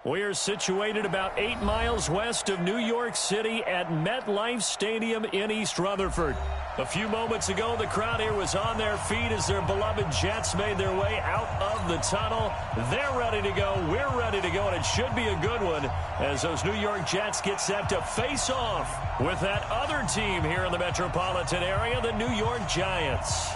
We're situated about 8 miles west of New York City at MetLife Stadium in East Rutherford. A few moments ago, the crowd here was on their feet as their beloved Jets made their way out of the tunnel. They're ready to go. We're ready to go, and it should be a good one as those New York Jets get set to face off with that other team here in the metropolitan area, the New York Giants.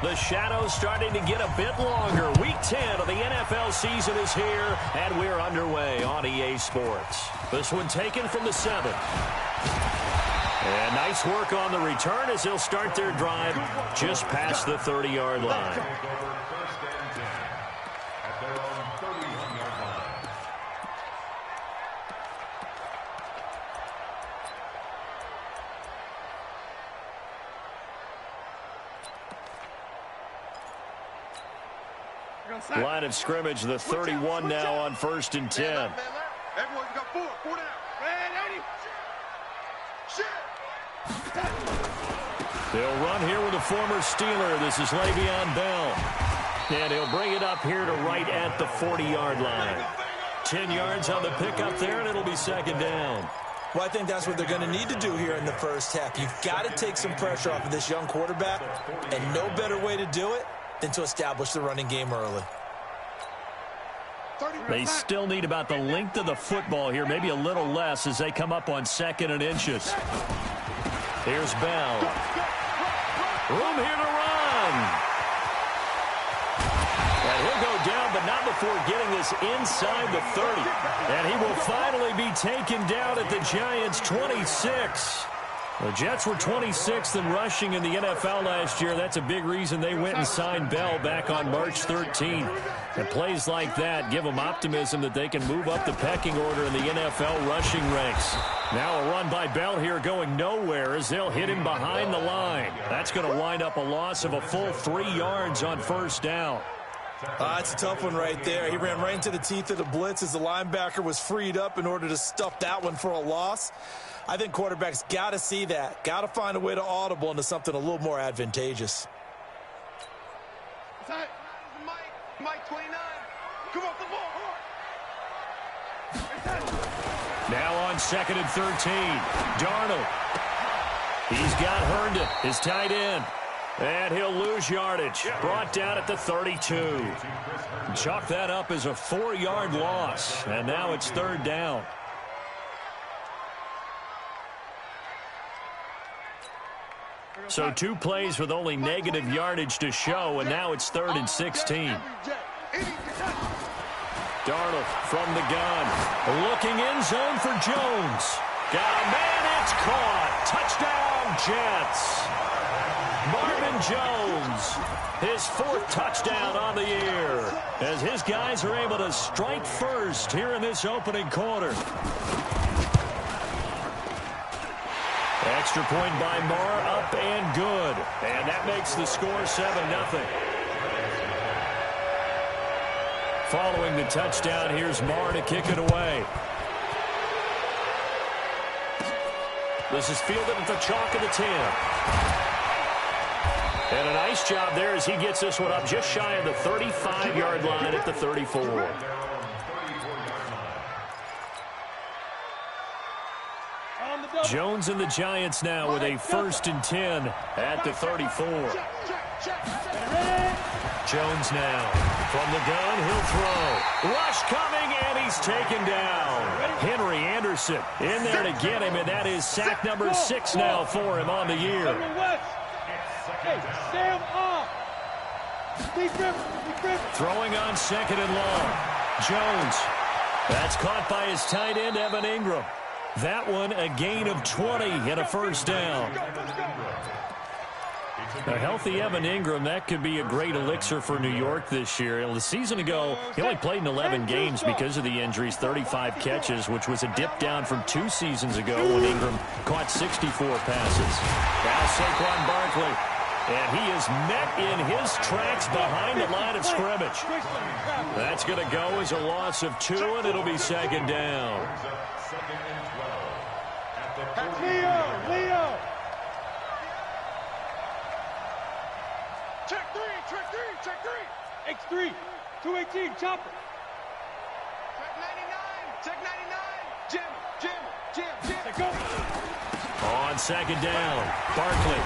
The shadow's starting to get a bit longer. Week 10 of the NFL season is here, and we're underway on EA Sports. This one taken from the 7. And nice work on the return as they'll start their drive just past the 30-yard line. Line of scrimmage, the 31 now on 1st and 10. Everyone's got 4 down. They'll run here with a former Steeler. This is Le'Veon Bell. And he'll bring it up here to right at the 40-yard line. 10 yards on the pickup there, and it'll be 2nd down. Well, I think that's what they're going to need to do here in the first half. You've got to take some pressure off of this young quarterback, and no better way to do it than to establish the running game early. They still need about the length of the football here, maybe a little less as they come up on 2nd and inches. Here's Bell. Room here to run. And he'll go down, but not before getting this inside the 30. And he will finally be taken down at the Giants' 26. The Jets were 26th in rushing in the NFL last year. That's a big reason they went and signed Bell back on March 13th. And plays like that give them optimism that they can move up the pecking order in the NFL rushing ranks. Now a run by Bell here going nowhere as they'll hit him behind the line. That's going to wind up a loss of a full 3 yards on 1st down. That's a tough one right there. He ran right into the teeth of the blitz as the linebacker was freed up in order to stuff that one for a loss. I think quarterbacks got to see that. Got to find a way to audible into something a little more advantageous. Mike 29. Come off the ball. Now on 2nd and 13. Darnold. He's got Herndon, his tight end. And he'll lose yardage. Brought down at the 32. Chalk that up as a 4-yard loss. And now it's 3rd down. So 2 plays with only negative yardage to show, and now it's 3rd and 16. Darnold from the gun. Looking in zone for Jones. Got a man, it's caught. Touchdown, Jets. Marvin Jones, his 4th touchdown on the year, as his guys are able to strike first here in this opening quarter. Extra point by Marr, up and good. And that makes the score 7-0. Following the touchdown, here's Marr to kick it away. This is fielded at the chalk of the 10. And a nice job there as he gets this one up just shy of the 35-yard line at the 34. Jones and the Giants now with a 1st and 10 at the 34. Jones now from the gun, he'll throw. Rush coming, and he's taken down. Henry Anderson in there to get him, and that is sack number 6 now for him on the year. Throwing on 2nd and long. Jones. That's caught by his tight end, Evan Ingram. That one a gain of 20 and a 1st down. A healthy Evan Ingram, that could be a great elixir for New York this year. The season ago, he only played in 11 games because of the injuries, 35 catches, which was a dip down from 2 seasons ago when Ingram caught 64 passes. Now Saquon Barkley, and he is met in his tracks behind the line of scrimmage. That's going to go as a loss of 2, and it'll be 2nd down. Leo! Check three. X3, 218, chopper. Check 99. Jim. Go. On second down, Barkley.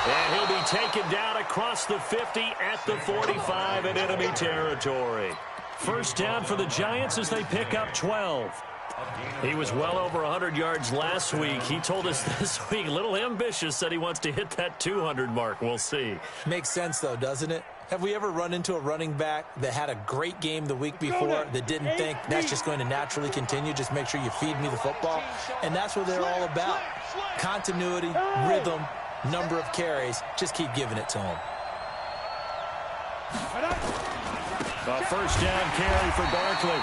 And he'll be taken down across the 50 at the 45 in enemy territory. First down for the Giants as they pick up 12. He was well over 100 yards last week. He told us this week, a little ambitious, said he wants to hit that 200 mark. We'll see. Makes sense, though, doesn't it? Have we ever run into a running back that had a great game the week before that didn't think that's just going to naturally continue? Just make sure you feed me the football. And that's what they're all about. Continuity, rhythm, number of carries. Just keep giving it to him. A first down carry for Barkley.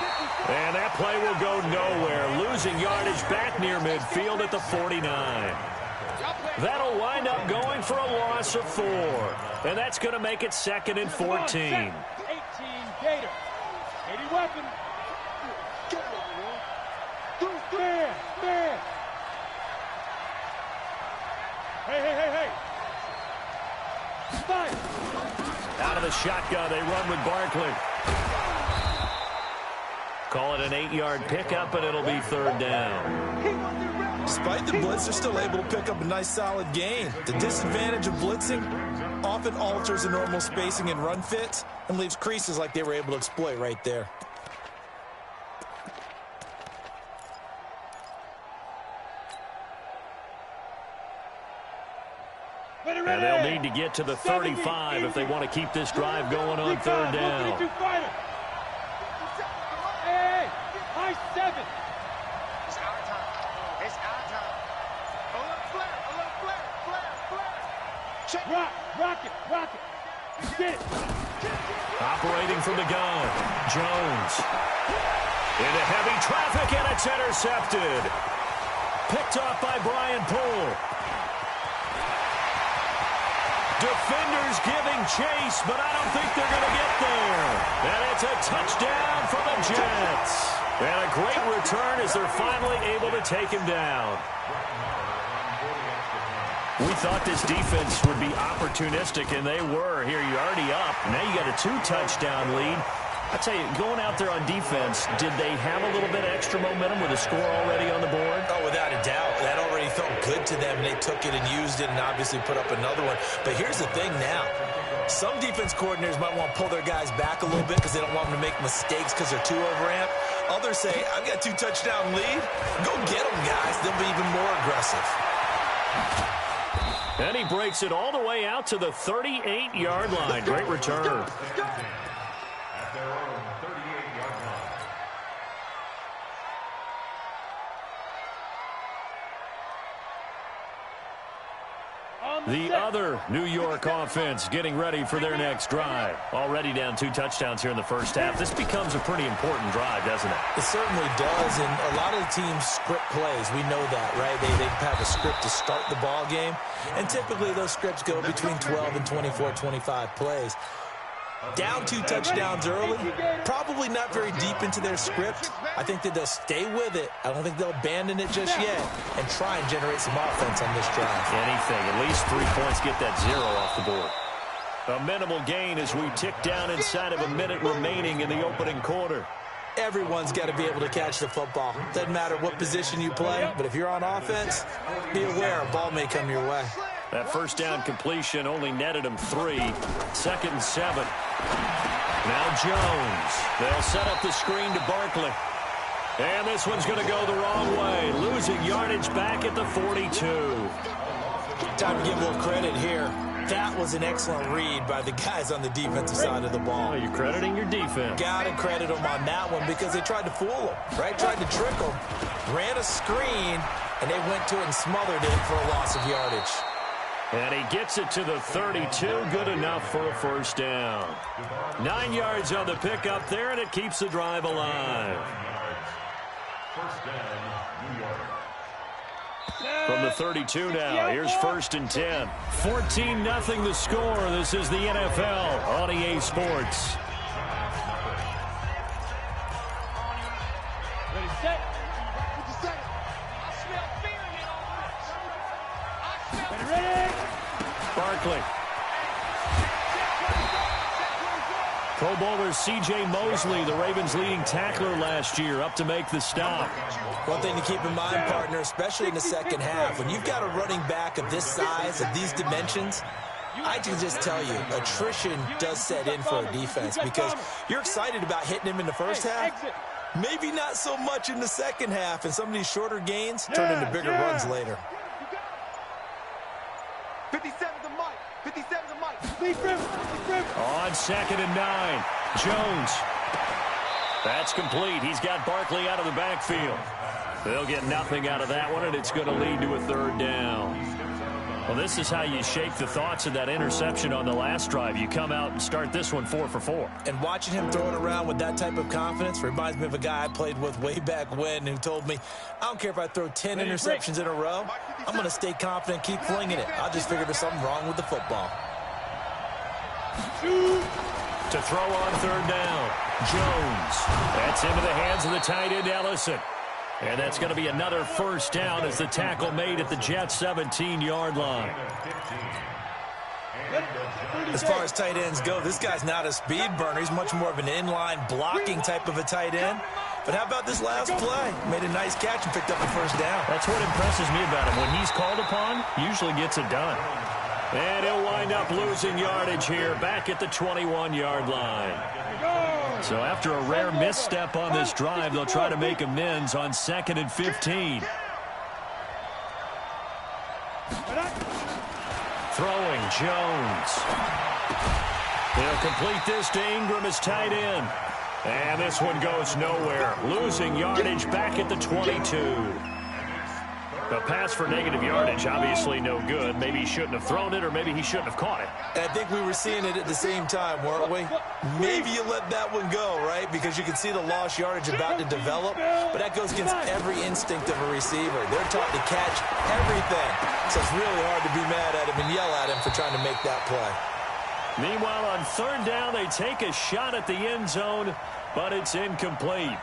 And that play will go nowhere. Losing yardage back near midfield at the 49. That'll wind up going for a loss of 4. And that's going to make it 2nd and 14. 18, Gator. 80 weapon. Man. Hey. Fire. Out of the shotgun, they run with Barkley. Call it an 8-yard pickup, and it'll be 3rd down. Despite the blitz, they're still able to pick up a nice, solid gain. The disadvantage of blitzing often alters the normal spacing and run fits and leaves creases like they were able to exploit right there. And they'll need to get to the 35 if they want to keep this drive going on 3rd down. Hey, high 7. It's our time. A little flare. Check. Rock it. Get it. Operating from the gun, Jones. Into heavy traffic, and it's intercepted. Picked off by Brian Poole. Defenders giving chase, but I don't think they're going to get there. And it's a touchdown for the Jets. And a great return as they're finally able to take him down. We thought this defense would be opportunistic, and they were. Here, you're already up. Now you got a 2-touchdown lead. I tell you, going out there on defense, did they have a little bit of extra momentum with a score already on the board? Oh, without a doubt. That already felt good to them, and they took it and used it and obviously put up another one. But here's the thing now. Some defense coordinators might want to pull their guys back a little bit because they don't want them to make mistakes because they're too overamped. Others say, I've got a 2-touchdown lead. Go get them, guys. They'll be even more aggressive. And he breaks it all the way out to the 38-yard line. Great return. The other New York offense getting ready for their next drive. Already down 2 touchdowns here in the first half. This becomes a pretty important drive, doesn't it? It certainly does, and a lot of the teams script plays. We know that, right? They have a script to start the ball game, and typically those scripts go between 12 and 24, 25 plays. Down 2 touchdowns early, probably not very deep into their script. I think that they'll stay with it. I don't think they'll abandon it just yet and try and generate some offense on this drive. Anything, at least 3 points, get that 0 off the board. A minimal gain as we tick down inside of a minute remaining in the opening quarter. Everyone's got to be able to catch the football. Doesn't matter what position you play, but if you're on offense, be aware a ball may come your way. That first down completion only netted him 3. 2nd and 7. Now Jones. They'll set up the screen to Barkley. And this one's going to go the wrong way. Losing yardage back at the 42. Time to give a little credit here. That was an excellent read by the guys on the defensive side of the ball. Oh, you're crediting your defense. Got to credit them on that one because they tried to fool them, right? Tried to trick them. Ran a screen, and they went to it and smothered it for a loss of yardage. And he gets it to the 32. Good enough for a first down. 9 yards on the pickup there, and it keeps the drive alive. First down, New York. From the 32 now, here's 1st and 10. 14-0 the score. This is the NFL on EA Sports. Ready, set. Ready. Barkley. Pro Bowler C.J. Mosley, the Ravens' leading tackler last year, up to make the stop. One thing to keep in mind, partner, especially in the second half, when you've got a running back of this size, of these dimensions, I can just tell you, attrition does set in for a defense because you're excited about hitting him in the first half. Maybe not so much in the second half, and some of these shorter gains turn into bigger runs later. 57 to Mike. 57 to Mike. On 2nd and 9, Jones. That's complete. He's got Barkley out of the backfield. They'll get nothing out of that one, and it's going to lead to a 3rd down. Well, this is how you shake the thoughts of that interception on the last drive. You come out and start this one 4 for 4. And watching him throw it around with that type of confidence reminds me of a guy I played with way back when who told me, I don't care if I throw 10 interceptions in a row, I'm going to stay confident, keep flinging it. I'll just figure there's something wrong with the football. To throw on 3rd down, Jones. That's into the hands of the tight end, Ellison. And that's going to be another 1st down as the tackle made at the Jets' 17-yard line. As far as tight ends go, this guy's not a speed burner. He's much more of an inline blocking type of a tight end. But how about this last play? Made a nice catch and picked up the 1st down. That's what impresses me about him. When he's called upon, usually gets it done. And he'll wind up losing yardage here back at the 21-yard line. So after a rare misstep on this drive, they'll try to make amends on 2nd and 15. Throwing, Jones. They'll complete this to Ingram as tight end. And this one goes nowhere. Losing yardage back at the 22. The pass for negative yardage, obviously no good. Maybe he shouldn't have thrown it, or maybe he shouldn't have caught it. And I think we were seeing it at the same time, weren't we? Maybe you let that one go, right? Because you can see the lost yardage about to develop. But that goes against every instinct of a receiver. They're taught to catch everything. So it's really hard to be mad at him and yell at him for trying to make that play. Meanwhile, on 3rd down, they take a shot at the end zone, but it's incomplete.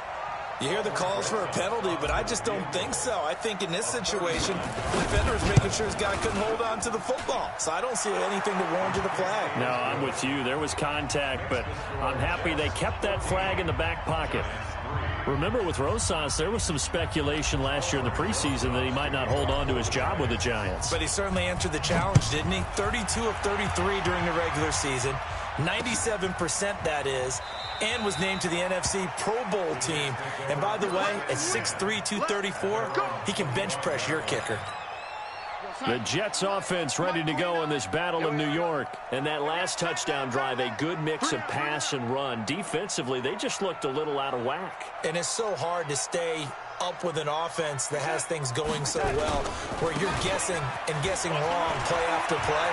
You hear the calls for a penalty, but I just don't think so. I think in this situation, the defender is making sure his guy couldn't hold on to the football. So I don't see anything that warranted a flag. No, I'm with you. There was contact, but I'm happy they kept that flag in the back pocket. Remember, with Rosas, there was some speculation last year in the preseason that he might not hold on to his job with the Giants. But he certainly answered the challenge, didn't he? 32 of 33 during the regular season, 97% that is, and was named to the NFC Pro Bowl team. And by the way, at 6'3", 234, he can bench press your kicker. The Jets offense ready to go in this battle in New York. And that last touchdown drive, a good mix of pass and run. Defensively, they just looked a little out of whack. And it's so hard to stay up with an offense that has things going so well, where you're guessing and guessing wrong play after play.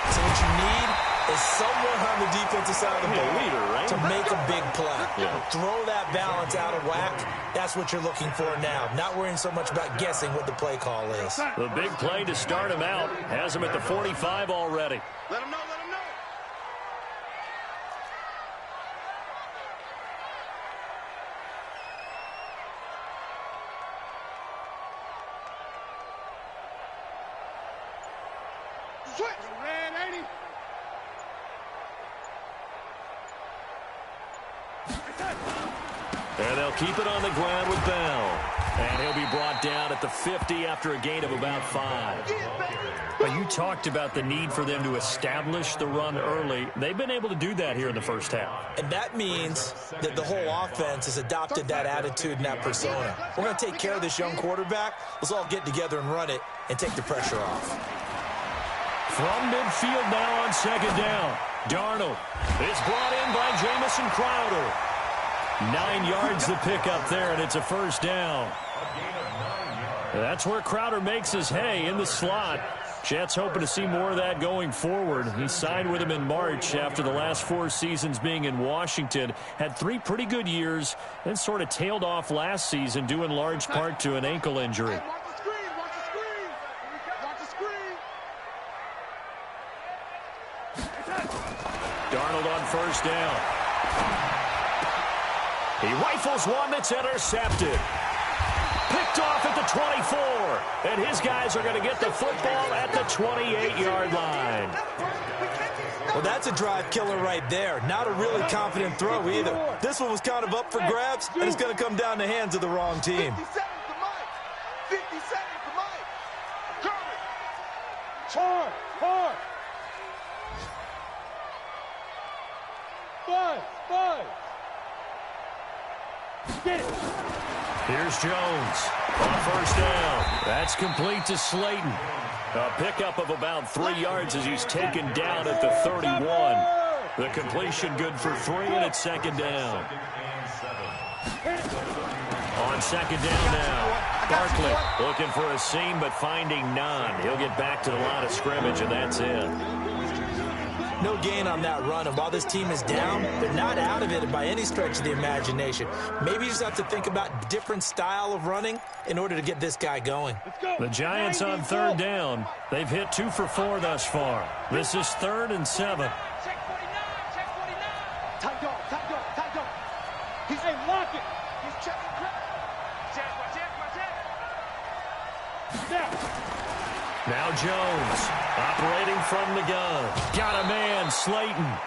So what you need is someone on the defensive side of the ball to make a big play. Throw that balance out of whack. That's what you're looking for now. Not worrying so much about guessing what the play call is. The big play to start him out has him at the 45 already. Let him know, let him know. Switch. Red 80. And they'll keep it on the ground with Bell. And he'll be brought down at the 50 after a gain of about 5. But you talked about the need for them to establish the run early. They've been able to do that here in the first half. And that means that the whole offense has adopted that attitude and that persona. We're going to take care of this young quarterback. Let's all get together and run it and take the pressure off. From midfield now on 2nd down. Darnold is brought in by Jamison Crowder. 9 yards the pick up there, and it's a 1st down. That's where Crowder makes his hay in the slot. Jets hoping to see more of that going forward. He signed with him in March after the last 4 seasons being in Washington. Had 3 pretty good years, then sort of tailed off last season due in large part to an ankle injury. Watch the screen, watch the screen. Watch the screen. Darnold on 1st down. He rifles one that's intercepted. Picked off at the 24. And his guys are going to get the football at the 28-yard line. Well, that's a drive killer right there. Not a really confident throw either. This one was kind of up for grabs, and it's going to come down the hands of the wrong team. 50 seconds to Mike. 50 seconds to Mike. Curry. Hard. 5. Get it. Here's Jones on first down. That's complete to Slayton. A pickup of about 3 yards as he's taken down at the 31. The completion good for 3, and it's second down. On second down now, Barkley looking for a seam but finding none. He'll get back to the line of scrimmage, and that's it. No gain on that run, and while this team is down, they're not out of it by any stretch of the imagination. Maybe you just have to think about different style of running in order to get this guy going. The Giants on third down. They've hit 2 for 4 thus far. This is 3rd and 7. Check 49. Tight dog. Hey, lock it. He's checking Chris. Snap. Now Jones operating from the gun. Got a man, Slayton.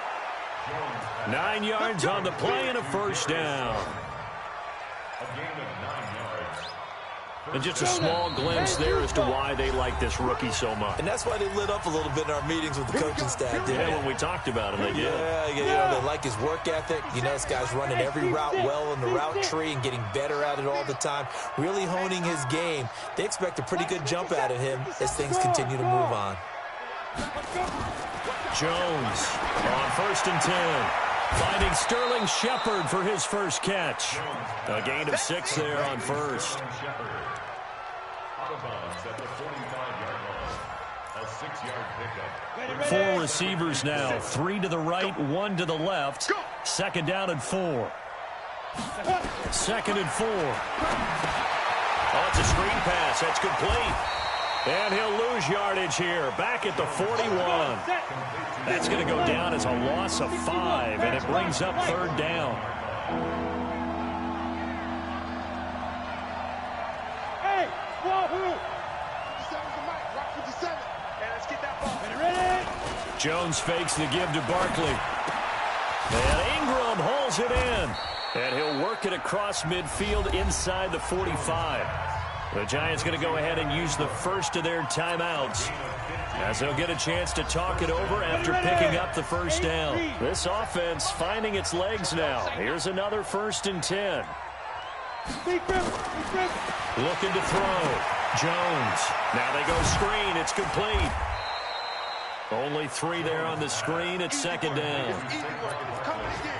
9 yards on the play and a first down. And just a small glimpse there as to why they like this rookie so much. And that's why they lit up a little bit in our meetings with the coaching staff, didn't they? Yeah, when we talked about him, they did. Yeah, they like his work ethic. You know, this guy's running every route well in the route tree and getting better at it all the time, really honing his game. They expect a pretty good jump out of him as things continue to move on. Jones on 1st and 10. Finding Sterling Shepard for his first catch. A gain of 6 there on first. Four receivers now. 3 to the right, 1 to the left. Second down and 4. 2nd and 4. Oh, it's a screen pass. That's complete. And he'll lose yardage here. Back at the 41. That's going to go down as a loss of 5, and it brings up 3rd down. Hey, wahoo! 57 to Mike. Rock 57. Hey, let's get that ball. Ready? Jones fakes the give to Barkley. And Ingram holds it in. And he'll work it across midfield inside the 45. The Giants going to go ahead and use the first of their timeouts, as they'll get a chance to talk it over after picking up the first down. This offense finding its legs now. Here's another 1st and 10. Looking to throw. Jones. Now they go screen. It's complete. Only 3 there on the screen. It's 2nd down.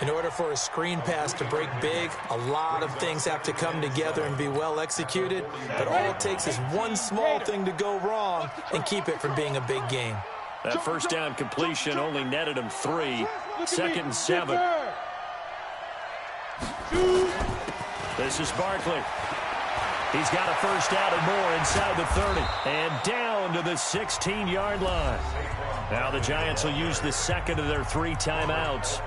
In order for a screen pass to break big, a lot of things have to come together and be well executed. But all it takes is one small thing to go wrong and keep it from being a big game. That first down completion only netted him 3. 2nd and 7. This is Barkley. He's got a first down and more inside the 30. And down to the 16-yard line. Now the Giants will use the second of their 3 timeouts,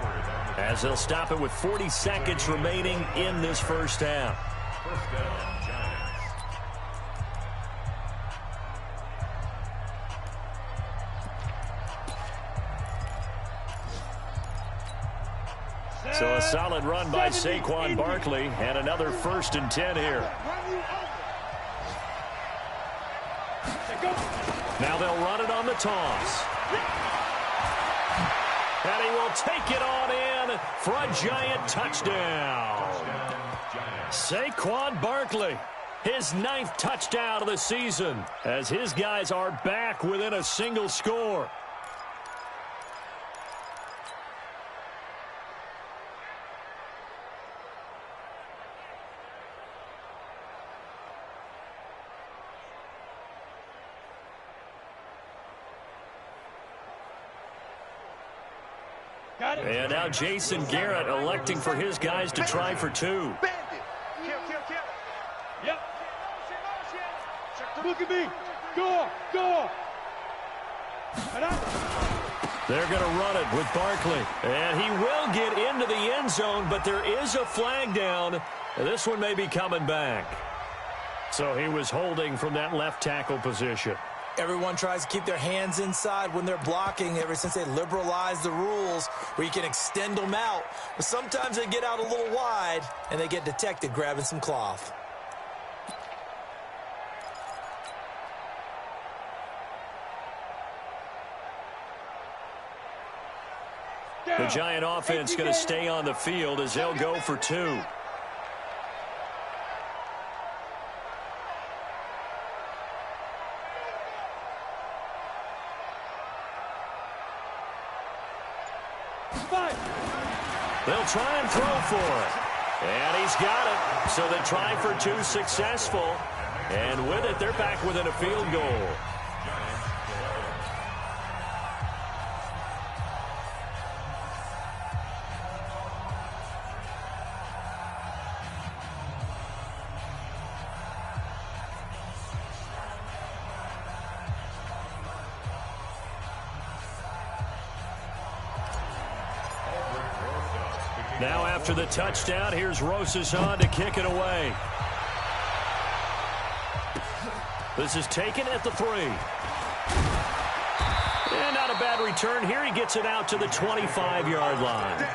as they'll stop it with 40 seconds remaining in this first half. So a solid run by Saquon Barkley, and another 1st and 10 here. Now they'll run it on the toss. And he will take it on in for a Giant touchdown. Saquon Barkley, his 9th touchdown of the season, as his guys are back within a single score. And now Jason Garrett electing for his guys to try for 2. Yep. Look at me. Go. They're going to run it with Barkley. And he will get into the end zone, but there is a flag down. This one may be coming back. So he was holding from that left tackle position. Everyone tries to keep their hands inside when they're blocking ever since they liberalized the rules where you can extend them out. But sometimes they get out a little wide and they get detected grabbing some cloth. The Giant offense going to stay on the field as they'll go for 2. They'll try and throw for it. And he's got it. So the try for 2 successful. And with it, they're back within a field goal. Now after the touchdown, here's Rosas on to kick it away. This is taken at the 3. And not a bad return here. He gets it out to the 25-yard line.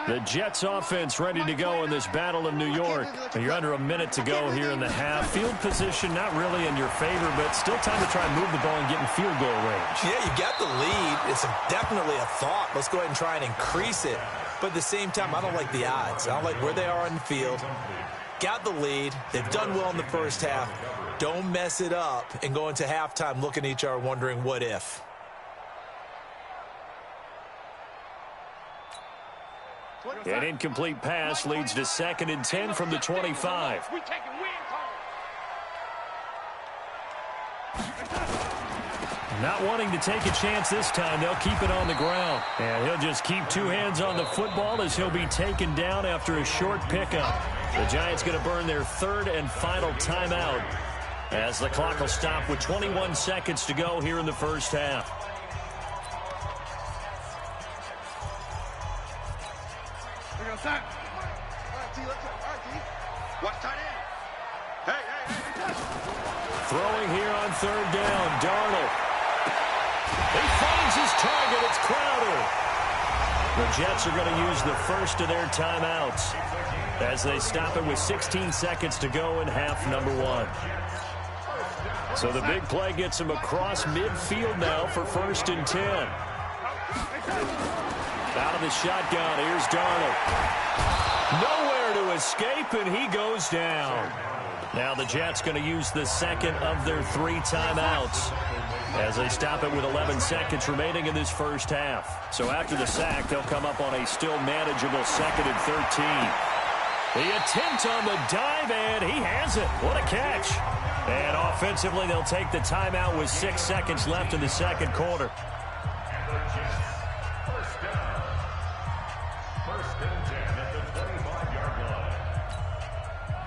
The Jets offense ready to go in this battle of New York. You're under a minute to go here in the half. Field position not really in your favor, but still time to try and move the ball and get in field goal range. Yeah, you got the lead. It's definitely a thought. Let's go ahead and try and increase it. But at the same time, I don't like the odds. I don't like where they are on the field. Got the lead. They've done well in the first half. Don't mess it up and go into halftime looking at each other wondering what if. An incomplete pass leads to 2nd and 10 from the 25. Not wanting to take a chance this time, they'll keep it on the ground. And he'll just keep 2 hands on the football as he'll be taken down after a short pickup. The Giants going to burn their 3rd and final timeout as the clock will stop with 21 seconds to go here in the first half. All right, T, let's go. All right, T. Watch tight end. Hey. Throwing here on 3rd down, Darnold. He finds his target. It's Crowder. The Jets are going to use the first of their timeouts as they stop it with 16 seconds to go in half number 1. So the big play gets him across midfield now for 1st and 10. Out of the shotgun, here's Darnold. Nowhere to escape, and he goes down. Now the Jets going to use the second of their 3 timeouts as they stop it with 11 seconds remaining in this first half. So after the sack, they'll come up on a still manageable 2nd and 13. The attempt on the dive, and he has it. What a catch. And offensively, they'll take the timeout with 6 seconds left in the second quarter.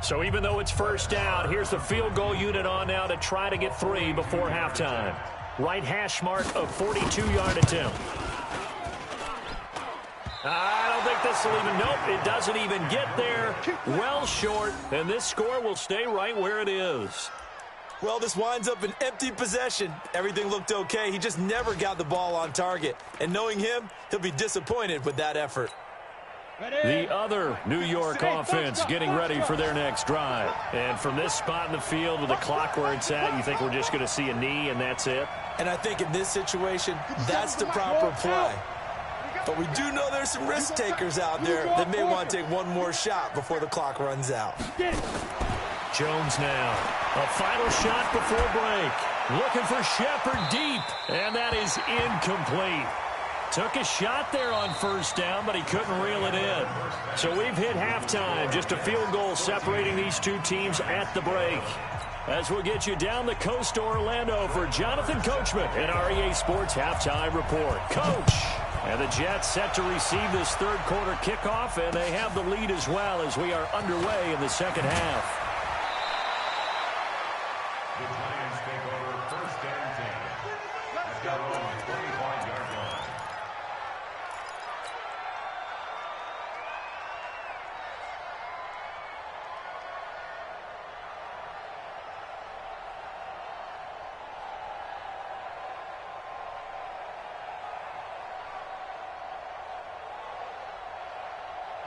So even though it's 1st down, here's the field goal unit on now to try to get 3 before halftime. Right hash mark of 42-yard attempt. I don't think this will even, nope, it doesn't even get there. Well short, and this score will stay right where it is. Well, this winds up an empty possession. Everything looked okay. He just never got the ball on target. And knowing him, he'll be disappointed with that effort. The other New York offense getting ready for their next drive. And from this spot in the field with the clock where it's at, you think we're just going to see a knee and that's it? And I think in this situation, that's the proper play. But we do know there's some risk takers out there that may want to take one more shot before the clock runs out. Jones now. A final shot before break. Looking for Shepard deep. And that is incomplete. Took a shot there on 1st down, but he couldn't reel it in. So we've hit halftime. Just a field goal separating these 2 teams at the break. As we'll get you down the coast to Orlando for Jonathan Coachman in our EA Sports Halftime Report. Coach! And the Jets set to receive this 3rd quarter kickoff, and they have the lead as well as we are underway in the second half. The Giants take over 1st and 10. At their own 25-yard line.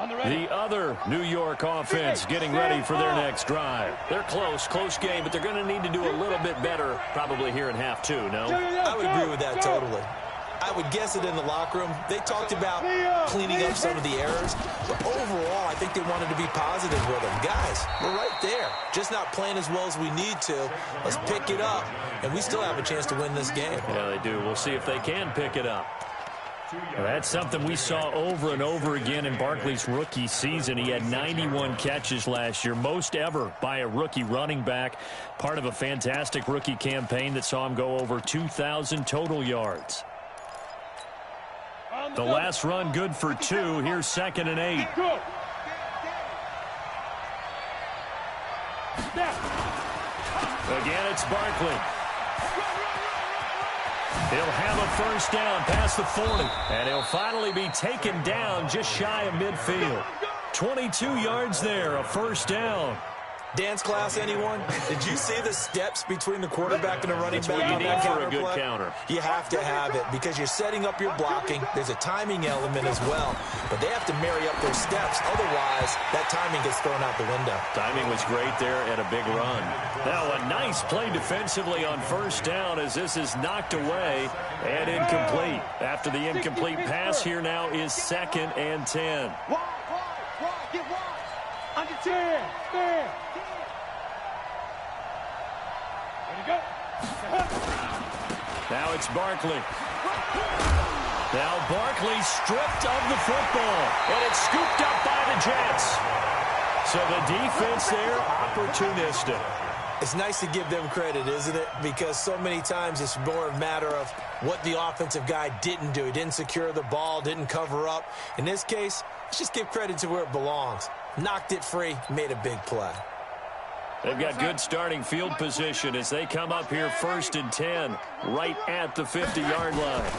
The other New York offense getting ready for their next drive. They're close game, but they're going to need to do a little bit better probably here in half two, no? I would agree with that totally. I would guess it in the locker room. They talked about cleaning up some of the errors, but overall, I think they wanted to be positive with them. Guys, we're right there. Just not playing as well as we need to. Let's pick it up, and we still have a chance to win this game. Yeah, they do. We'll see if they can pick it up. Well, that's something we saw over and over again in Barkley's rookie season. He had 91 catches last year, most ever by a rookie running back, part of a fantastic rookie campaign that saw him go over 2,000 total yards. The last run good for 2. Here's 2nd and 8. Again, it's Barkley. He'll have a first down past the 40. And he'll finally be taken down just shy of midfield. 22 yards there, a first down. Dance class, anyone? Did you see the steps between the quarterback and the running back on that counter play? For a good counter. You have to have it because you're setting up your blocking. There's a timing element as well, but they have to marry up those steps. Otherwise, that timing gets thrown out the window. Timing was great there and a big run. Now a nice play defensively on first down as this is knocked away and incomplete. After the incomplete pass, here now is 2nd and 10. Get wide. Under 10. Stand. Go. Now it's Barkley. Now Barkley stripped of the football, and it's scooped up by the Jets. So the defense there, opportunistic. It's nice to give them credit, isn't it? Because so many times it's more a matter of what the offensive guy didn't do. He didn't secure the ball, didn't cover up. In this case, let's just give credit to where it belongs. Knocked it free, made a big play. They've got good starting field position as they come up here 1st and 10, right at the 50-yard line.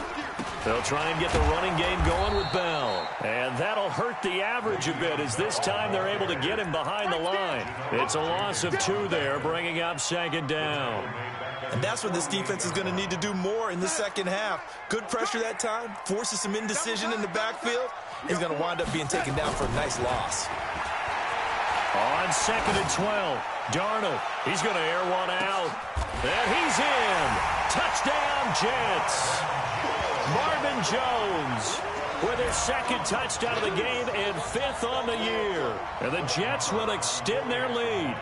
They'll try and get the running game going with Bell. And that'll hurt the average a bit as this time they're able to get him behind the line. It's a loss of 2 there, bringing up 2nd down. And that's what this defense is going to need to do more in the second half. Good pressure that time, forces some indecision in the backfield. He's going to wind up being taken down for a nice loss. On 2nd and 12, Darnold, he's going to air one out. And he's in. Touchdown, Jets. Marvin Jones with his 2nd touchdown of the game and 5th on the year. And the Jets will extend their lead.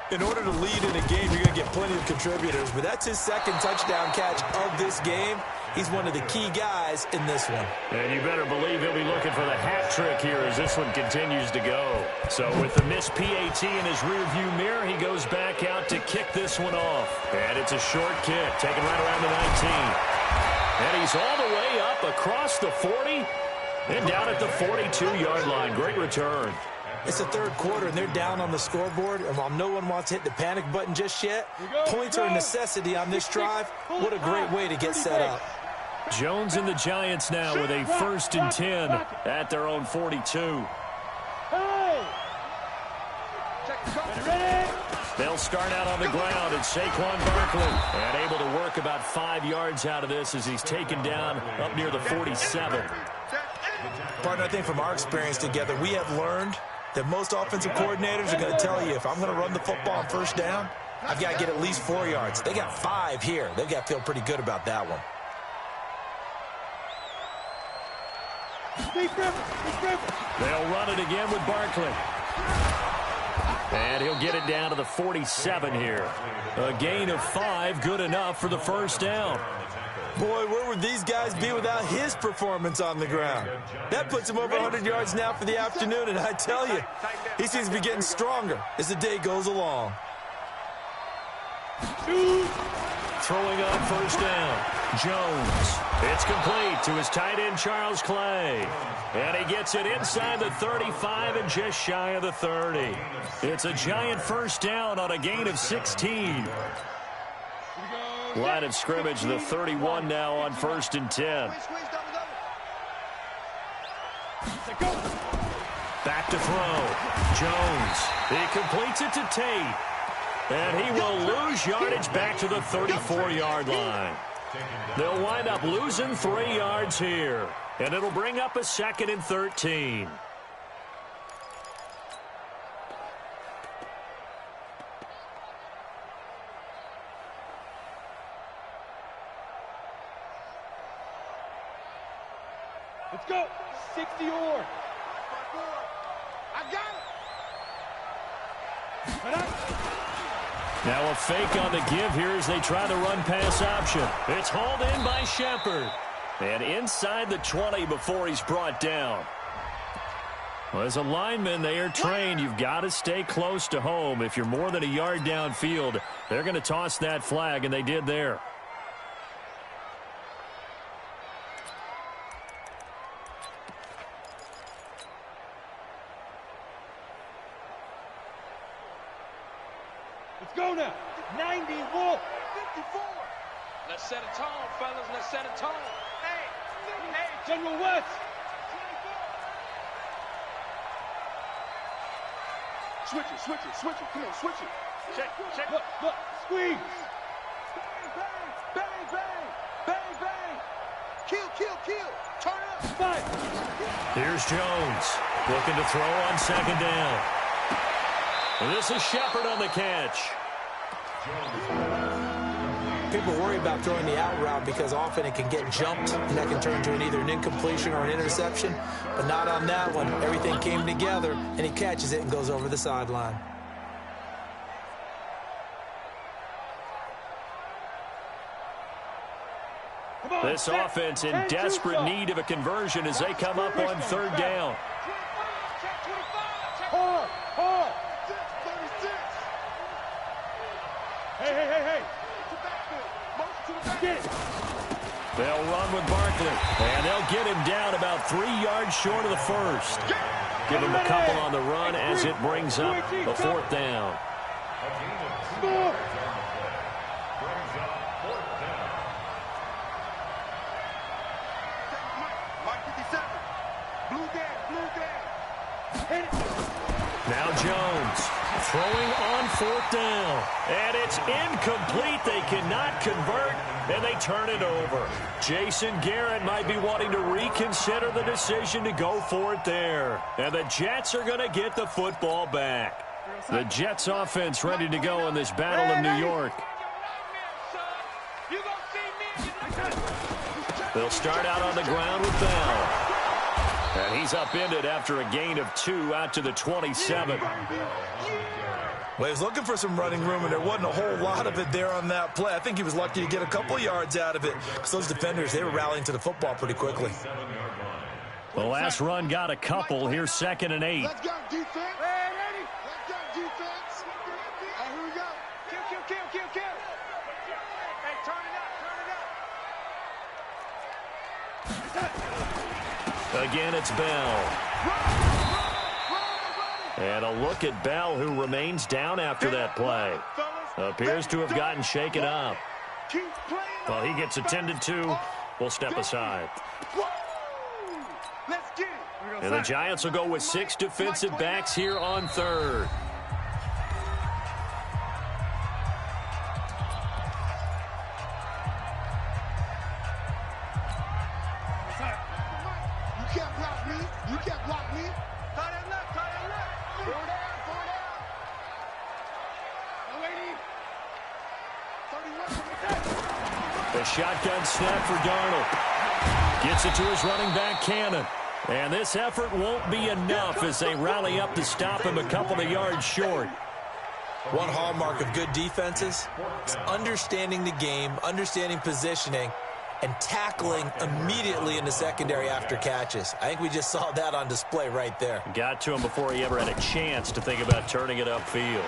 In order to lead in a game, you're going to get plenty of contributors, but that's his 2nd touchdown catch of this game. He's one of the key guys in this one. And you better believe he'll be looking for the hat trick here as this one continues to go. So with the missed PAT in his rearview mirror, he goes back out to kick this one off. And it's a short kick, taken right around the 19. And he's all the way up across the 40 and down at the 42-yard line. Great return. It's the 3rd quarter, and they're down on the scoreboard. And while no one wants to hit the panic button just yet, points are a necessity on this drive. What a great way to get set up. Jones and the Giants now with a 1st and 10 at their own 42. They'll start out on the ground. It's Saquon Barkley. And able to work about 5 yards out of this as he's taken down up near the 47. Partner, I think from our experience together, we have learned that most offensive coordinators are going to tell you, if I'm going to run the football on 1st down, I've got to get at least 4 yards. They got 5 here. They've got to feel pretty good about that one. They'll run it again with Barkley. And he'll get it down to the 47 here. A gain of 5, good enough for the 1st down. Boy, where would these guys be without his performance on the ground? That puts him over 100 yards now for the afternoon, and I tell you, he seems to be getting stronger as the day goes along. Throwing on 1st down, Jones. It's complete to his tight end, Charles Clay. And he gets it inside the 35 and just shy of the 30. It's a Giant 1st down on a gain of 16. Line of scrimmage, the 31 now on 1st and 10. Back to throw. Jones. He completes it to Tate. And he will lose yardage back to the 34-yard line. They'll wind up losing 3 yards here. And it'll bring up a 2nd and 13. Let's go. 60 or. I got it. Now a fake on the give here as they try the run pass option. It's hauled in by Shepard. And inside the 20 before he's brought down. Well, as a lineman, they are trained. You've got to stay close to home. If you're more than a yard downfield, they're going to toss that flag, and they did there. Let's go now. 90 Wolf. 54. Let's set a tone, fellas. Let's set a tone. Hey, General West. switch it. Come on, switch it. Check. Look, squeeze. Bang. Kill. Turn up. Fight. Here's Jones looking to throw on second down. And this is Shepard on the catch. People worry about throwing the out route because often it can get jumped, and that can turn to either an incompletion or an interception. But not on that one. Everything came together, and he catches it and goes over the sideline. This offense in desperate need of a conversion as they come up on third down. Hard. Hey. Get it. They'll run with Barkley, and they'll get him down about 3 yards short of the first. Give him a couple on the run as it brings up a fourth down. Score. Mike 57. Blue down. Hit it. Now Jones throwing on fourth down. And it's incomplete. They cannot convert, and they turn it over. Jason Garrett might be wanting to reconsider the decision to go for it there. And the Jets are going to get the football back. The Jets offense ready to go in this battle in New York. They'll start out on the ground with Bell. And he's upended after a gain of 2 out to the 27. Well, he was looking for some running room, and there wasn't a whole lot of it there on that play. I think he was lucky to get a couple yards out of it because those defenders, they were rallying to the football pretty quickly. The last run got a couple. Here's 2nd and 8. Let's go, defense. Ready? Let's go, defense. Here we go. Kill. Hey, turn it up. Again, it's Bell. And a look at Bell, who remains down after that play. Appears to have gotten shaken up. Well, he gets attended to. We'll step aside. Let's get it. And the Giants will go with 6 defensive backs here on third. You can't block me. Tie that left. Four down. No waiting. 31. The shotgun snap for Darnold. Gets it to his running back, Cannon. And this effort won't be enough as they rally up to stop him a couple of yards short. One hallmark of good defenses is understanding the game, understanding positioning, and tackling immediately in the secondary after catches. I think we just saw that on display right there. Got to him before he ever had a chance to think about turning it upfield.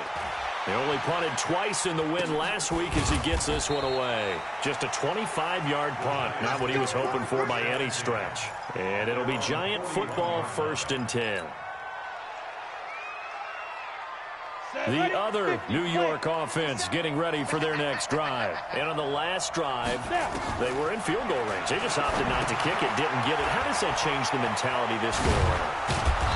They only punted twice in the win last week as he gets this one away. Just a 25-yard punt, not what he was hoping for by any stretch. And it'll be Giant football 1st and 10. The other New York offense getting ready for their next drive. And on the last drive, they were in field goal range. They just opted not to kick it, didn't get it. How does that change the mentality this go around?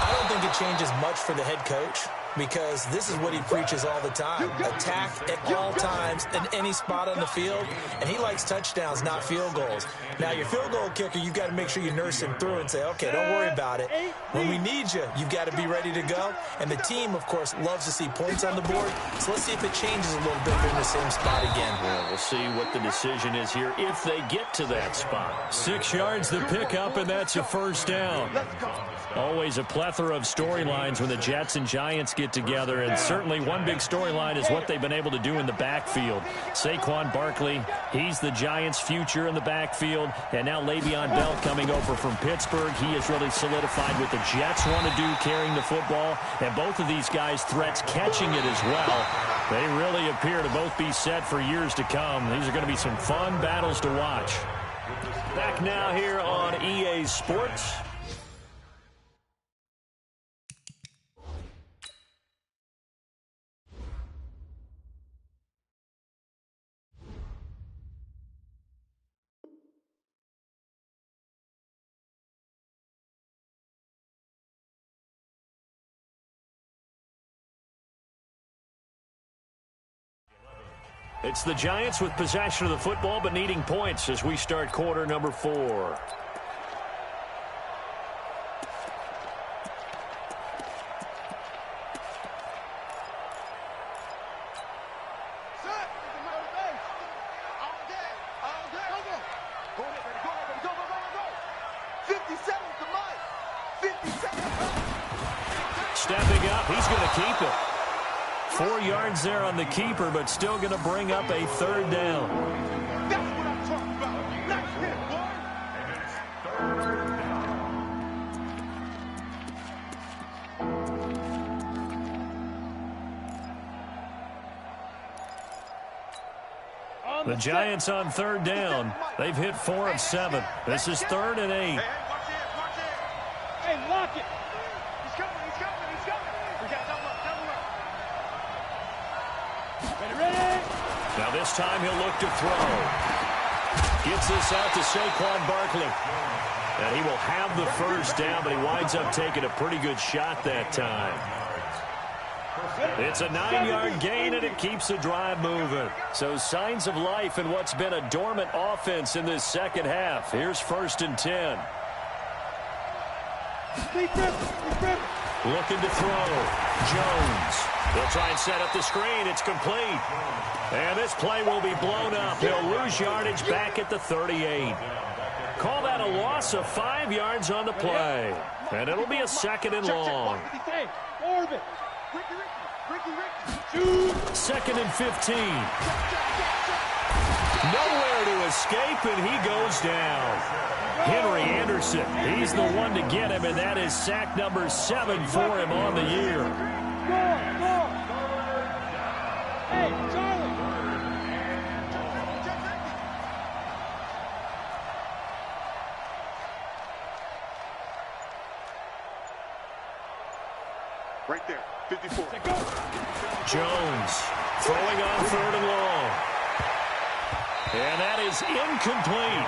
I don't think it changes much for the head coach. because this is what he preaches all the time. Attack at all times in any spot on the field, and he likes touchdowns, not field goals. Now, your field goal kicker, you've got to make sure you nurse him through and say, okay, don't worry about it. When we need you, you've got to be ready to go. And the team, of course, loves to see points on the board, so let's see if it changes a little bit if they're in the same spot again. Well, we'll see what the decision is here if they get to that spot. 6 yards the pickup, and that's a first down. Always a plethora of storylines when the Jets and Giants get together, and certainly one big storyline is what they've been able to do in the backfield. Saquon Barkley, he's the Giants' future in the backfield, and now Le'Veon Bell coming over from Pittsburgh. He has really solidified what the Jets want to do carrying the football, and both of these guys threats catching it as well. They really appear to both be set for years to come. These are going to be some fun battles to watch. Back now here on EA Sports. It's the Giants with possession of the football but needing points as we start quarter number 4. Stepping up, he's going to keep it. 4 yards there on the keeper, but still going to bring up a third down. That's what I'm talking about. Nice hit, boy. The Giants on third down. They've hit 4 of 7. This is 3rd and 8. Hey, watch it. Hey, lock it. He's coming. We got double up. Ready? Now this time he'll look to throw. Gets this out to Saquon Barkley. And he will have the first down, but he winds up taking a pretty good shot that time. It's a 9-yard gain, and it keeps the drive moving. So signs of life in what's been a dormant offense in this second half. Here's 1st and 10. Looking to throw. Jones. They'll try and set up the screen. It's complete. And this play will be blown up. He'll lose yardage back at the 38. Call that a loss of 5 yards on the play. And it'll be a 2nd and long. Hey, Orbit. Ricky. 2nd and 15. Nowhere to escape, and he goes down. Henry Anderson, he's the one to get him, and that is sack number 7 for him on the year. Go. Hey, Charlie. Right there, 54. Jones throwing on 3rd and long. And that is incomplete.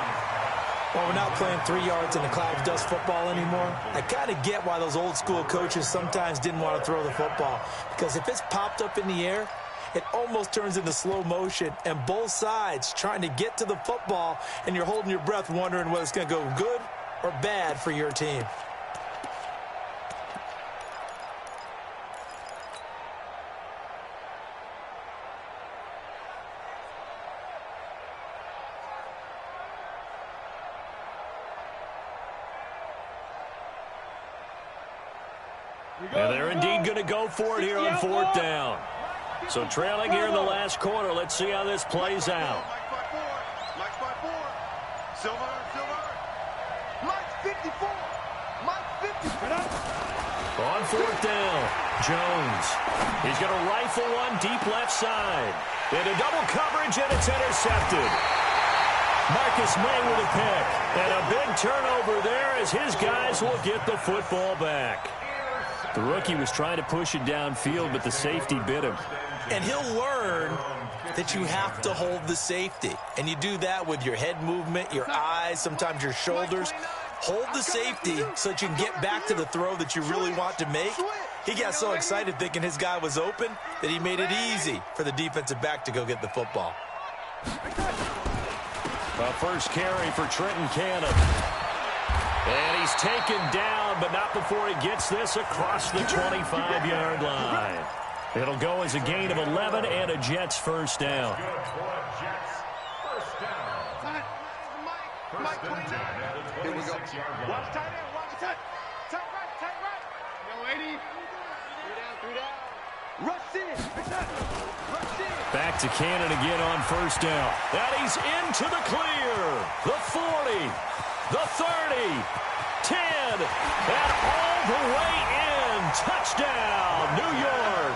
Well, we're not playing 3 yards in a cloud of dust football anymore. I kind of get why those old school coaches sometimes didn't want to throw the football, because if it's popped up in the air, it almost turns into slow motion, and both sides trying to get to the football, and you're holding your breath wondering whether it's going to go good or bad for your team. And they're indeed going to go for it here on 4th down. So trailing here in the last quarter. Let's see how this plays out. Mike's by 4. Silver. Mike's 54. Mike's 54. On 4th down, Jones. He's going to rifle one deep left side. Into double coverage, and it's intercepted. Marcus May with a pick. And a big turnover there as his guys will get the football back. The rookie was trying to push it downfield, but the safety bit him. And he'll learn that you have to hold the safety. And you do that with your head movement, your eyes, sometimes your shoulders. Hold the safety so that you can get back to the throw that you really want to make. He got so excited thinking his guy was open that he made it easy for the defensive back to go get the football. A first carry for Trenton Cannon. And he's taken down, but not before he gets this across the 25-yard line. It'll go as a gain of 11 and a Jets first down. Here we go. Watch tight end. Watch tight. Tight right. Yo, 80. Three down. Rush in. Rush in. Back to Cannon again on first down. And he's into the clear. The 40. The 30. 10. And all the way in. Touchdown, New York.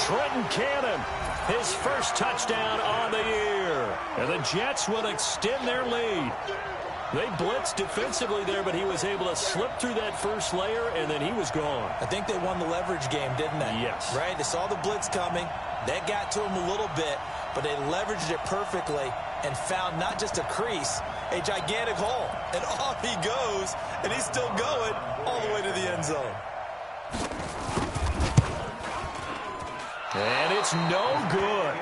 Trenton Cannon, his first touchdown on the year. And the Jets will extend their lead. They blitzed defensively there, but he was able to slip through that first layer, and then he was gone. I think they won the leverage game, didn't they? Yes. Right? They saw the blitz coming. That got to him a little bit, but they leveraged it perfectly and found not just a crease, a gigantic hole. And off he goes, and he's still going all the way to the end zone. And it's no good.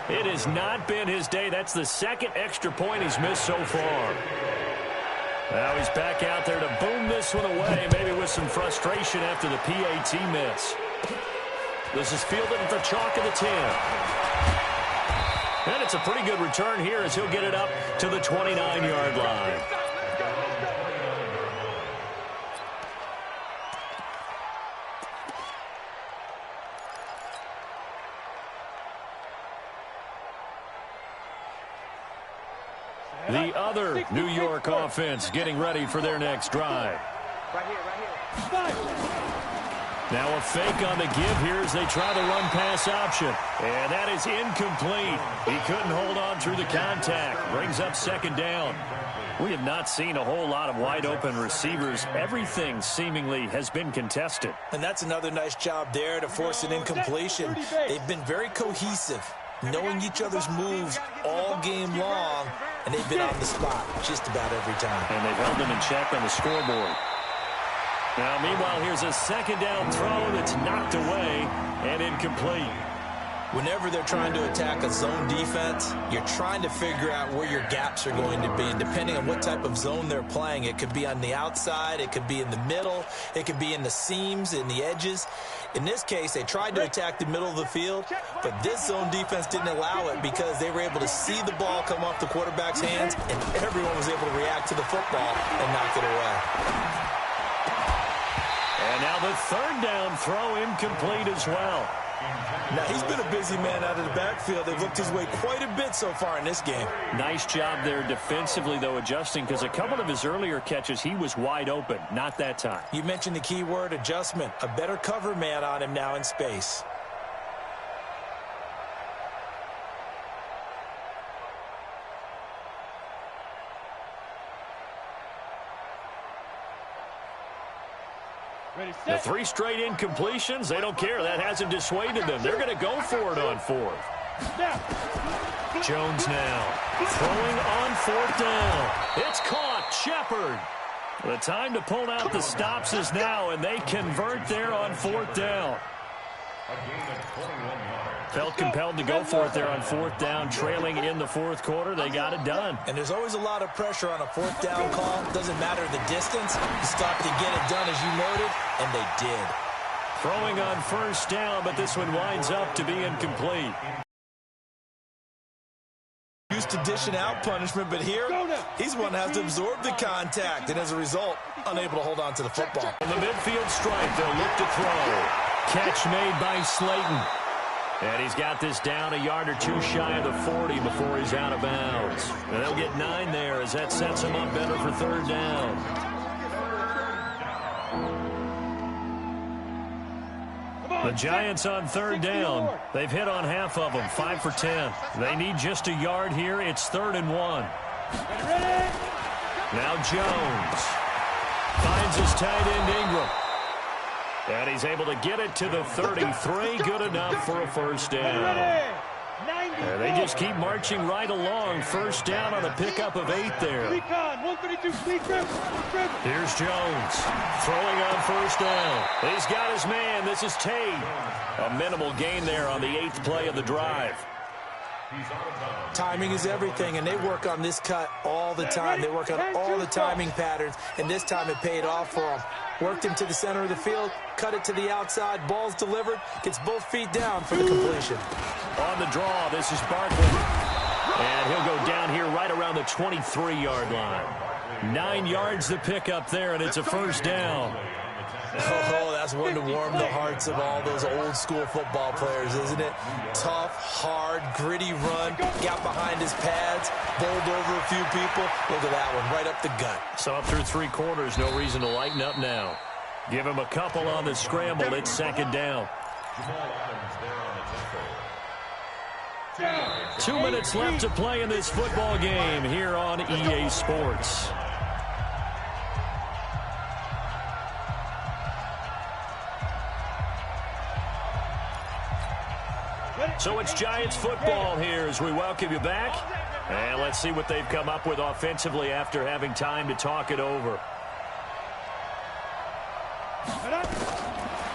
It has not been his day. That's the second extra point he's missed so far. Now he's back out there to boom this one away, maybe with some frustration after the PAT miss. This is fielded at the chalk of the 10. And it's a pretty good return here as he'll get it up to the 29-yard line. The other New York offense getting ready for their next drive. Right here. Now a fake on the give here as they try the run-pass option. And that is incomplete. He couldn't hold on through the contact. Brings up second down. We have not seen a whole lot of wide-open receivers. Everything seemingly has been contested. And that's another nice job there to force an incompletion. They've been very cohesive, knowing each other's moves all game long, and they've been on the spot just about every time. And they've held them in check on the scoreboard. Now, meanwhile, here's a second down throw that's knocked away and incomplete. Whenever they're trying to attack a zone defense, you're trying to figure out where your gaps are going to be. And depending on what type of zone they're playing, it could be on the outside, it could be in the middle, it could be in the seams, in the edges. In this case, they tried to attack the middle of the field, but this zone defense didn't allow it because they were able to see the ball come off the quarterback's hands, and everyone was able to react to the football and knock it away. And now the third down throw incomplete as well. Now, he's been a busy man out of the backfield. They've looked his way quite a bit so far in this game. Nice job there defensively, though, adjusting, because a couple of his earlier catches, he was wide open. Not that time. You mentioned the key word, adjustment. A better cover man on him now in space. The three straight incompletions, they don't care. That hasn't dissuaded them. They're going to go for it on fourth. Jones now throwing on fourth down. It's caught. Shepard. The time to pull out the stops is now, and they convert there on fourth down. Felt compelled to go for it there on fourth down, trailing in the fourth quarter. They got it done. And there's always a lot of pressure on a fourth down call. Doesn't matter the distance. You stop to get it done, as you noted, and they did. Throwing on first down, but this one winds up to be incomplete. Used to dishing out punishment, but here, he's one that has to absorb the contact, and as a result, unable to hold on to the football. On the midfield stripe, they'll look to throw. Catch made by Slayton. And he's got this down a yard or two shy of the 40 before he's out of bounds. And they'll get 9 there as that sets him up better for third down. The Giants on third down. They've hit on half of them, 5 for 10. They need just a yard here. It's 3rd and 1. Now Jones finds his tight end Ingram. And he's able to get it to the 33. Good enough for a first down. And they just keep marching right along. First down on a pickup of 8 there. Recon, 132, speed dribble. Here's Jones throwing on first down. He's got his man. This is Tate. A minimal gain there on the 8th play of the drive. Timing is everything, and they work on this cut all the time. They work on all the timing patterns, and this time it paid off for them. Worked him to the center of the field, cut it to the outside, ball's delivered, gets both feet down for the completion. On the draw, this is Barkley. And he'll go down here right around the 23-yard line. 9 yards to pick up there, and it's a first down. Oh, that's one to warm the hearts of all those old-school football players, isn't it? Tough, hard, gritty run, got behind his pads, bowled over a few people. Look at that one, right up the gut. So up through 3 quarters, no reason to lighten up now. Give him a couple on the scramble. It's second down. 2 minutes left to play in this football game here on EA Sports. So it's Giants football here as we welcome you back. And let's see what they've come up with offensively after having time to talk it over.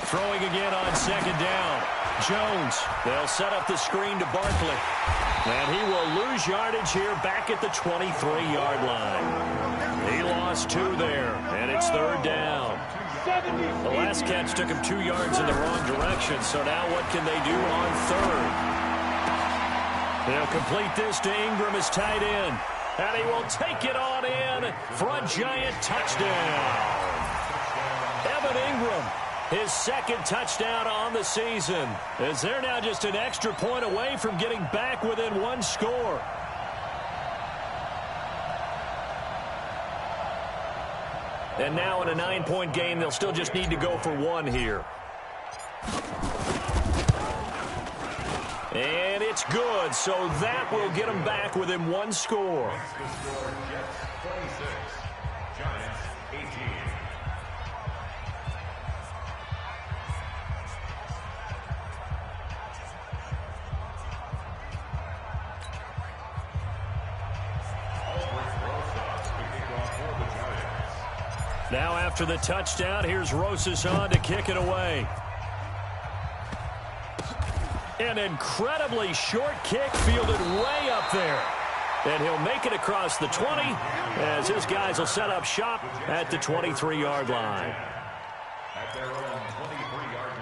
Throwing again on second down. Jones, they'll set up the screen to Barkley. And he will lose yardage here back at the 23-yard line. He lost 2 there, and it's third down. The last catch took him 2 yards in the wrong direction, so now what can they do on third? They'll complete this to Ingram as tight end, and he will take it on in for a Giant touchdown. Evan Ingram, his second touchdown on the season, as they're now just an extra point away from getting back within 1 score. And now in a 9-point game, they'll still just need to go for 1 here. And it's good, so that will get them back within 1 score. Giants 18. Now after the touchdown, here's Rosas on to kick it away. An incredibly short kick fielded way up there. And he'll make it across the 20 as his guys will set up shop at the 23-yard line. At their own 23-yard line.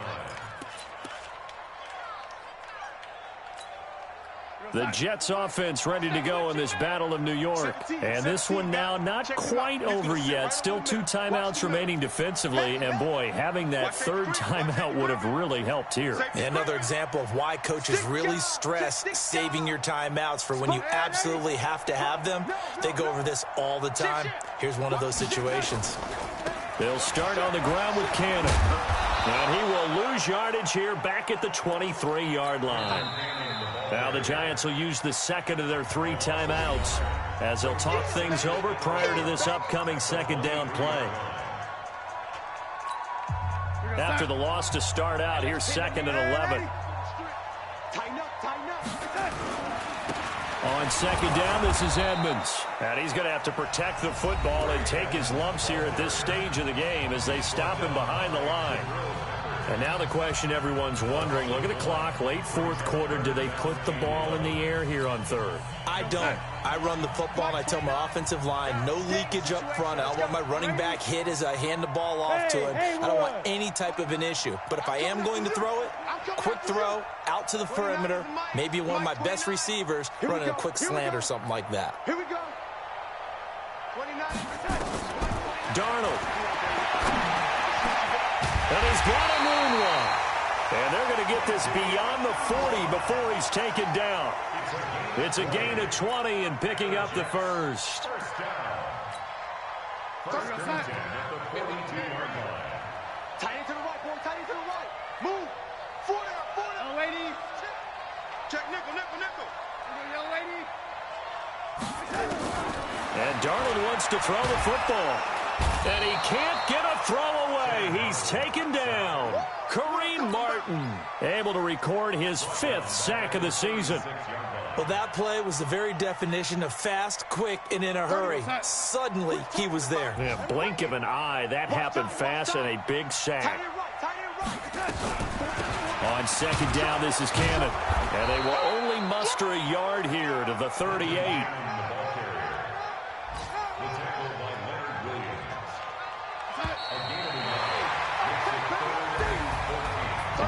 The Jets offense ready to go in this Battle of New York. And this one now not quite over yet. Still 2 timeouts remaining defensively. And, boy, having that 3rd timeout would have really helped here. Another example of why coaches really stress saving your timeouts for when you absolutely have to have them. They go over this all the time. Here's one of those situations. They'll start on the ground with Cannon. And he will lose yardage here back at the 23-yard line. Now the Giants will use the second of their 3 timeouts as they'll talk things over prior to this upcoming second down play. After the loss to start out, here's 2nd and 11. On second down, this is Edmonds. And he's going to have to protect the football and take his lumps here at this stage of the game as they stop him behind the line. And now the question everyone's wondering, look at the clock, late 4th quarter, do they put the ball in the air here on 3rd? I don't. I run the football, and I tell my offensive line, no leakage up front. I don't want my running back hit as I hand the ball off to him. I don't want any type of an issue. But if I am going to throw it, quick throw, out to the perimeter, maybe one of my best receivers running a quick slant or something like that. Here we go. 29%. Darnold. And he's got a moonwalk. And they're going to get this beyond the 40 before he's taken down. It's a gain of 20 and picking up the first. First and 10 at the 42-yard line. Tight end to the right, boy. Tight end to the right. Move. 4 down. Young lady. Check nickel. Young lady. And Darnold wants to throw the football. And he can't get a throw away. He's taken down. Kareem Martin able to record his 5th sack of the season. Well, that play was the very definition of fast, quick, and in a hurry. Suddenly, he was there. Yeah, blink of an eye, that happened fast, and a big sack. On 2nd down, this is Cannon. And they will only muster a yard here to the 38.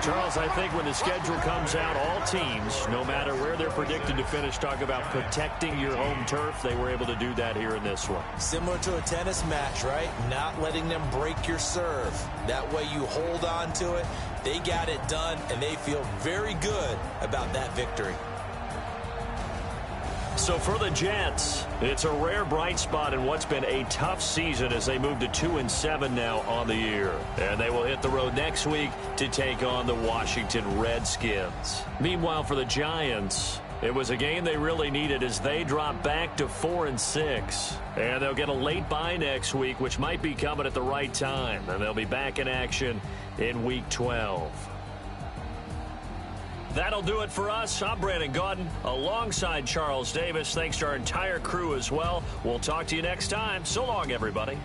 Charles, I think when the schedule comes out, all teams, no matter where they're predicted to finish, talk about protecting your home turf. They were able to do that here in this one. Similar to a tennis match, right? Not letting them break your serve. That way you hold on to it. They got it done, and they feel very good about that victory. So for the Jets, it's a rare bright spot in what's been a tough season as they move to 2-7 now on the year. And they will hit the road next week to take on the Washington Redskins. Meanwhile, for the Giants, it was a game they really needed as they drop back to 4-6. And they'll get a late bye next week, which might be coming at the right time. And they'll be back in action in Week 12. That'll do it for us. I'm Brandon Gaudin alongside Charles Davis. Thanks to our entire crew as well. We'll talk to you next time. So long, everybody.